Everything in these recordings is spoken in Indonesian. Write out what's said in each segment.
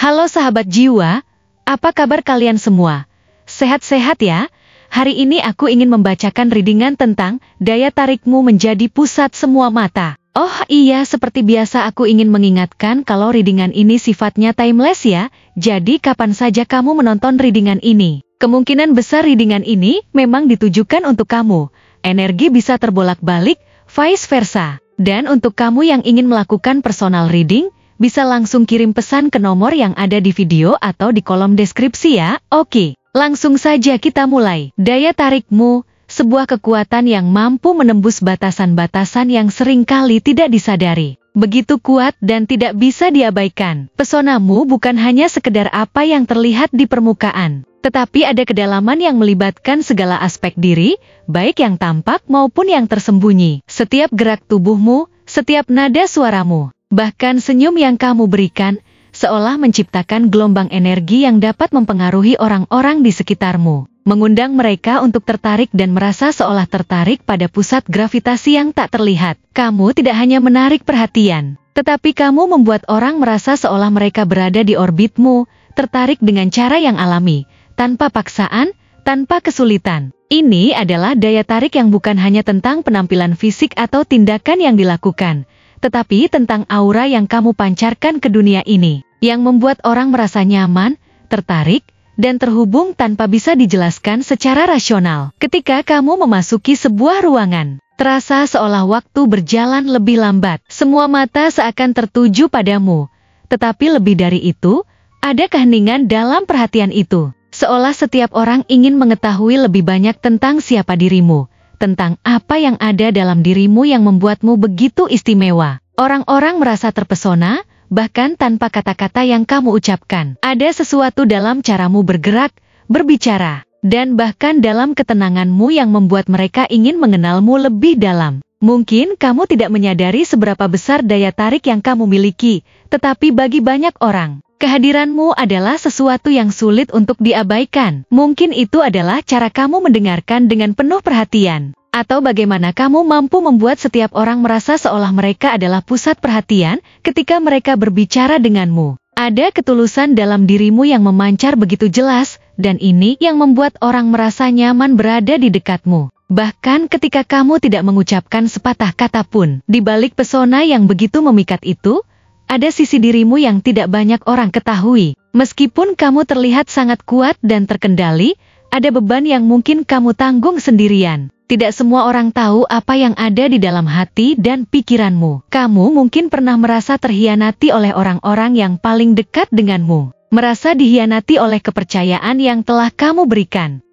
Halo sahabat jiwa, apa kabar kalian semua? Sehat-sehat ya? Hari ini aku ingin membacakan readingan tentang daya tarikmu menjadi pusat semua mata. Oh iya, seperti biasa aku ingin mengingatkan kalau readingan ini sifatnya timeless ya, jadi kapan saja kamu menonton readingan ini. Kemungkinan besar readingan ini memang ditujukan untuk kamu. Energi bisa terbolak-balik, vice versa. Dan untuk kamu yang ingin melakukan personal reading, bisa langsung kirim pesan ke nomor yang ada di video atau di kolom deskripsi ya. Oke, langsung saja kita mulai. Daya tarikmu, sebuah kekuatan yang mampu menembus batasan-batasan yang seringkali tidak disadari. Begitu kuat dan tidak bisa diabaikan. Pesonamu bukan hanya sekedar apa yang terlihat di permukaan, tetapi ada kedalaman yang melibatkan segala aspek diri, baik yang tampak maupun yang tersembunyi. Setiap gerak tubuhmu, setiap nada suaramu, bahkan senyum yang kamu berikan, seolah menciptakan gelombang energi yang dapat mempengaruhi orang-orang di sekitarmu, mengundang mereka untuk tertarik dan merasa seolah tertarik pada pusat gravitasi yang tak terlihat. Kamu tidak hanya menarik perhatian, tetapi kamu membuat orang merasa seolah mereka berada di orbitmu, tertarik dengan cara yang alami, tanpa paksaan, tanpa kesulitan. Ini adalah daya tarik yang bukan hanya tentang penampilan fisik atau tindakan yang dilakukan, tetapi tentang aura yang kamu pancarkan ke dunia ini, yang membuat orang merasa nyaman, tertarik, dan terhubung tanpa bisa dijelaskan secara rasional. Ketika kamu memasuki sebuah ruangan, terasa seolah waktu berjalan lebih lambat. Semua mata seakan tertuju padamu. Tetapi lebih dari itu, ada keheningan dalam perhatian itu. Seolah setiap orang ingin mengetahui lebih banyak tentang siapa dirimu, tentang apa yang ada dalam dirimu yang membuatmu begitu istimewa. Orang-orang merasa terpesona, bahkan tanpa kata-kata yang kamu ucapkan. Ada sesuatu dalam caramu bergerak, berbicara, dan bahkan dalam ketenanganmu yang membuat mereka ingin mengenalmu lebih dalam. Mungkin kamu tidak menyadari seberapa besar daya tarik yang kamu miliki, tetapi bagi banyak orang, kehadiranmu adalah sesuatu yang sulit untuk diabaikan. Mungkin itu adalah cara kamu mendengarkan dengan penuh perhatian, atau bagaimana kamu mampu membuat setiap orang merasa seolah mereka adalah pusat perhatian ketika mereka berbicara denganmu. Ada ketulusan dalam dirimu yang memancar begitu jelas, dan ini yang membuat orang merasa nyaman berada di dekatmu. Bahkan ketika kamu tidak mengucapkan sepatah kata pun, di balik pesona yang begitu memikat itu, ada sisi dirimu yang tidak banyak orang ketahui. Meskipun kamu terlihat sangat kuat dan terkendali, ada beban yang mungkin kamu tanggung sendirian. Tidak semua orang tahu apa yang ada di dalam hati dan pikiranmu. Kamu mungkin pernah merasa terhianati oleh orang-orang yang paling dekat denganmu. Merasa dihianati oleh kepercayaan yang telah kamu berikan.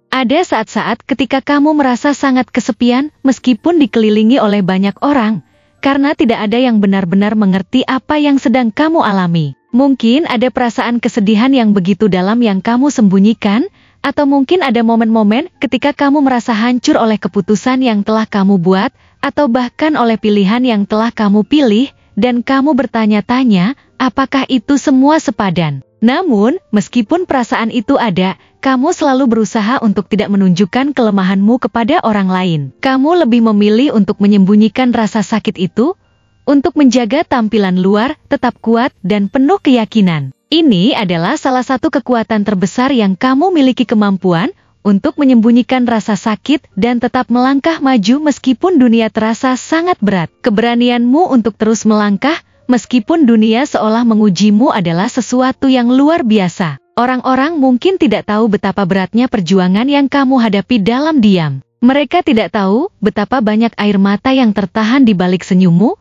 Ada saat-saat ketika kamu merasa sangat kesepian meskipun dikelilingi oleh banyak orang, karena tidak ada yang benar-benar mengerti apa yang sedang kamu alami. Mungkin ada perasaan kesedihan yang begitu dalam yang kamu sembunyikan, atau mungkin ada momen-momen ketika kamu merasa hancur oleh keputusan yang telah kamu buat, atau bahkan oleh pilihan yang telah kamu pilih, dan kamu bertanya-tanya, apakah itu semua sepadan? Namun, meskipun perasaan itu ada, kamu selalu berusaha untuk tidak menunjukkan kelemahanmu kepada orang lain. Kamu lebih memilih untuk menyembunyikan rasa sakit itu, untuk menjaga tampilan luar tetap kuat dan penuh keyakinan. Ini adalah salah satu kekuatan terbesar yang kamu miliki, kemampuan untuk menyembunyikan rasa sakit dan tetap melangkah maju meskipun dunia terasa sangat berat. Keberanianmu untuk terus melangkah meskipun dunia seolah mengujimu adalah sesuatu yang luar biasa. Orang-orang mungkin tidak tahu betapa beratnya perjuangan yang kamu hadapi dalam diam. Mereka tidak tahu betapa banyak air mata yang tertahan di balik senyummu,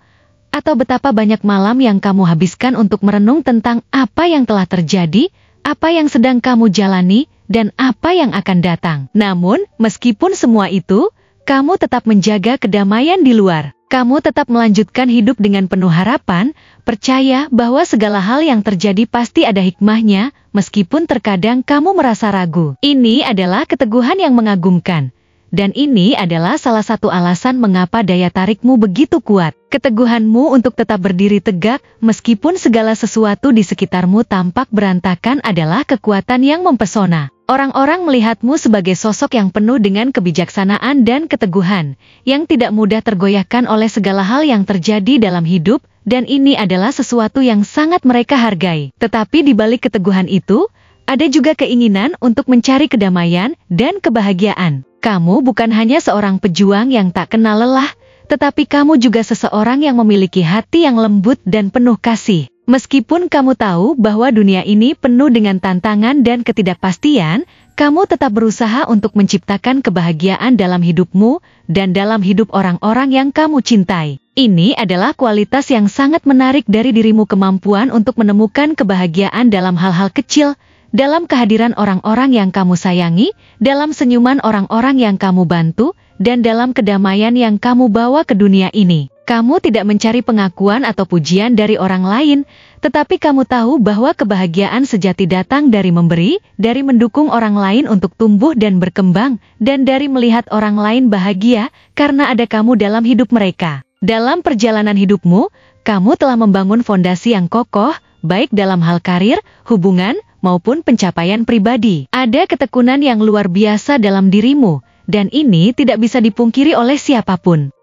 atau betapa banyak malam yang kamu habiskan untuk merenung tentang apa yang telah terjadi, apa yang sedang kamu jalani, dan apa yang akan datang. Namun, meskipun semua itu, kamu tetap menjaga kedamaian di luar. Kamu tetap melanjutkan hidup dengan penuh harapan, percaya bahwa segala hal yang terjadi pasti ada hikmahnya, meskipun terkadang kamu merasa ragu. Ini adalah keteguhan yang mengagumkan. Dan ini adalah salah satu alasan mengapa daya tarikmu begitu kuat. Keteguhanmu untuk tetap berdiri tegak, meskipun segala sesuatu di sekitarmu tampak berantakan adalah kekuatan yang mempesona. Orang-orang melihatmu sebagai sosok yang penuh dengan kebijaksanaan dan keteguhan, yang tidak mudah tergoyahkan oleh segala hal yang terjadi dalam hidup, dan ini adalah sesuatu yang sangat mereka hargai. Tetapi di balik keteguhan itu, ada juga keinginan untuk mencari kedamaian dan kebahagiaan. Kamu bukan hanya seorang pejuang yang tak kenal lelah, tetapi kamu juga seseorang yang memiliki hati yang lembut dan penuh kasih. Meskipun kamu tahu bahwa dunia ini penuh dengan tantangan dan ketidakpastian, kamu tetap berusaha untuk menciptakan kebahagiaan dalam hidupmu dan dalam hidup orang-orang yang kamu cintai. Ini adalah kualitas yang sangat menarik dari dirimu, kemampuan untuk menemukan kebahagiaan dalam hal-hal kecil, dalam kehadiran orang-orang yang kamu sayangi, dalam senyuman orang-orang yang kamu bantu, dan dalam kedamaian yang kamu bawa ke dunia ini. Kamu tidak mencari pengakuan atau pujian dari orang lain, tetapi kamu tahu bahwa kebahagiaan sejati datang dari memberi, dari mendukung orang lain untuk tumbuh dan berkembang, dan dari melihat orang lain bahagia karena ada kamu dalam hidup mereka. Dalam perjalanan hidupmu, kamu telah membangun fondasi yang kokoh, baik dalam hal karir, hubungan, maupun pencapaian pribadi. Ada ketekunan yang luar biasa dalam dirimu, dan ini tidak bisa dipungkiri oleh siapapun.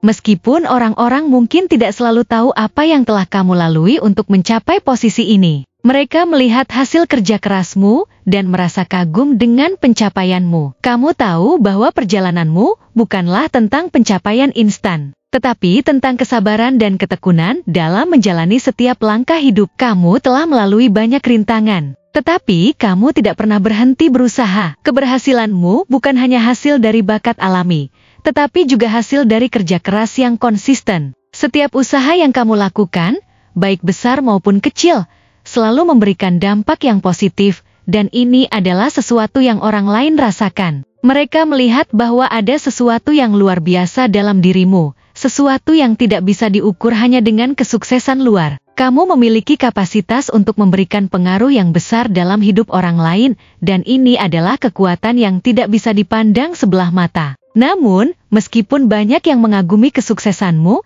Meskipun orang-orang mungkin tidak selalu tahu apa yang telah kamu lalui untuk mencapai posisi ini, mereka melihat hasil kerja kerasmu dan merasa kagum dengan pencapaianmu. Kamu tahu bahwa perjalananmu bukanlah tentang pencapaian instan, tetapi tentang kesabaran dan ketekunan dalam menjalani setiap langkah hidup. Kamu telah melalui banyak rintangan, tetapi kamu tidak pernah berhenti berusaha. Keberhasilanmu bukan hanya hasil dari bakat alami, tetapi juga hasil dari kerja keras yang konsisten. Setiap usaha yang kamu lakukan, baik besar maupun kecil, selalu memberikan dampak yang positif, dan ini adalah sesuatu yang orang lain rasakan. Mereka melihat bahwa ada sesuatu yang luar biasa dalam dirimu, sesuatu yang tidak bisa diukur hanya dengan kesuksesan luar. Kamu memiliki kapasitas untuk memberikan pengaruh yang besar dalam hidup orang lain, dan ini adalah kekuatan yang tidak bisa dipandang sebelah mata. Namun, meskipun banyak yang mengagumi kesuksesanmu,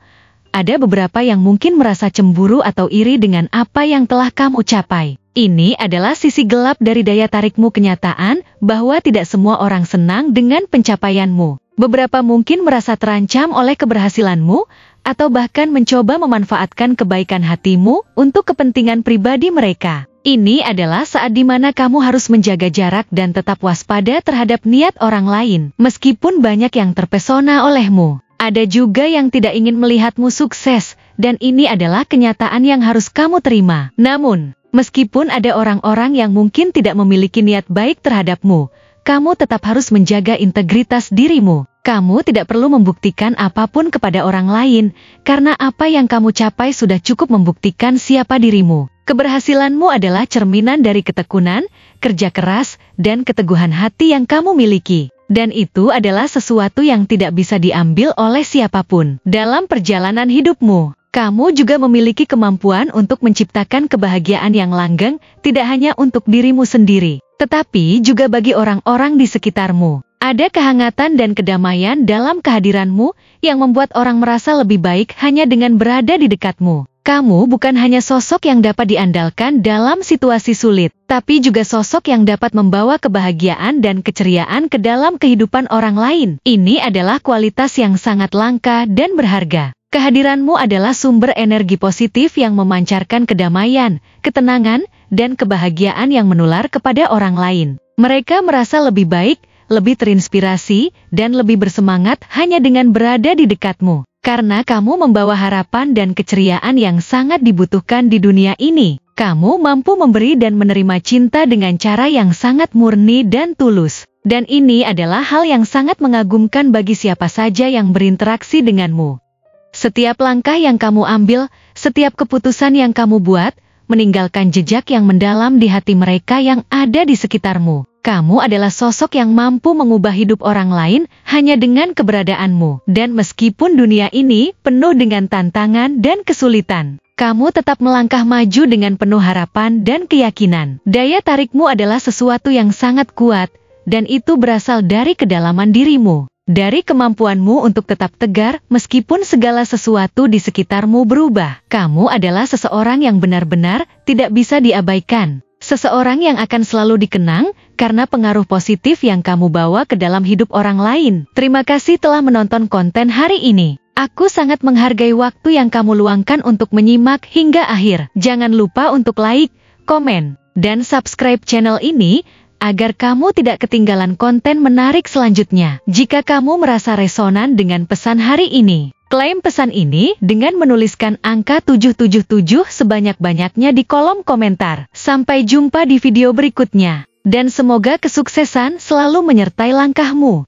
ada beberapa yang mungkin merasa cemburu atau iri dengan apa yang telah kamu capai. Ini adalah sisi gelap dari daya tarikmu, kenyataan bahwa tidak semua orang senang dengan pencapaianmu. Beberapa mungkin merasa terancam oleh keberhasilanmu, atau bahkan mencoba memanfaatkan kebaikan hatimu untuk kepentingan pribadi mereka. Ini adalah saat di mana kamu harus menjaga jarak dan tetap waspada terhadap niat orang lain. Meskipun banyak yang terpesona olehmu, ada juga yang tidak ingin melihatmu sukses, dan ini adalah kenyataan yang harus kamu terima. Namun, meskipun ada orang-orang yang mungkin tidak memiliki niat baik terhadapmu, kamu tetap harus menjaga integritas dirimu. Kamu tidak perlu membuktikan apapun kepada orang lain, karena apa yang kamu capai sudah cukup membuktikan siapa dirimu. Keberhasilanmu adalah cerminan dari ketekunan, kerja keras, dan keteguhan hati yang kamu miliki. Dan itu adalah sesuatu yang tidak bisa diambil oleh siapapun. Dalam perjalanan hidupmu, kamu juga memiliki kemampuan untuk menciptakan kebahagiaan yang langgeng, tidak hanya untuk dirimu sendiri, tetapi juga bagi orang-orang di sekitarmu. Ada kehangatan dan kedamaian dalam kehadiranmu yang membuat orang merasa lebih baik hanya dengan berada di dekatmu. Kamu bukan hanya sosok yang dapat diandalkan dalam situasi sulit, tapi juga sosok yang dapat membawa kebahagiaan dan keceriaan ke dalam kehidupan orang lain. Ini adalah kualitas yang sangat langka dan berharga. Kehadiranmu adalah sumber energi positif yang memancarkan kedamaian, ketenangan, dan kebahagiaan yang menular kepada orang lain. Mereka merasa lebih baik, lebih terinspirasi, dan lebih bersemangat hanya dengan berada di dekatmu. Karena kamu membawa harapan dan keceriaan yang sangat dibutuhkan di dunia ini. Kamu mampu memberi dan menerima cinta dengan cara yang sangat murni dan tulus. Dan ini adalah hal yang sangat mengagumkan bagi siapa saja yang berinteraksi denganmu. Setiap langkah yang kamu ambil, setiap keputusan yang kamu buat, meninggalkan jejak yang mendalam di hati mereka yang ada di sekitarmu. Kamu adalah sosok yang mampu mengubah hidup orang lain hanya dengan keberadaanmu. Dan meskipun dunia ini penuh dengan tantangan dan kesulitan, kamu tetap melangkah maju dengan penuh harapan dan keyakinan. Daya tarikmu adalah sesuatu yang sangat kuat, dan itu berasal dari kedalaman dirimu. Dari kemampuanmu untuk tetap tegar meskipun segala sesuatu di sekitarmu berubah. Kamu adalah seseorang yang benar-benar tidak bisa diabaikan. Seseorang yang akan selalu dikenang karena pengaruh positif yang kamu bawa ke dalam hidup orang lain. Terima kasih telah menonton konten hari ini. Aku sangat menghargai waktu yang kamu luangkan untuk menyimak hingga akhir. Jangan lupa untuk like, komen, dan subscribe channel ini, agar kamu tidak ketinggalan konten menarik selanjutnya. Jika kamu merasa resonan dengan pesan hari ini, klaim pesan ini dengan menuliskan angka 777 sebanyak-banyaknya di kolom komentar. Sampai jumpa di video berikutnya. Dan semoga kesuksesan selalu menyertai langkahmu.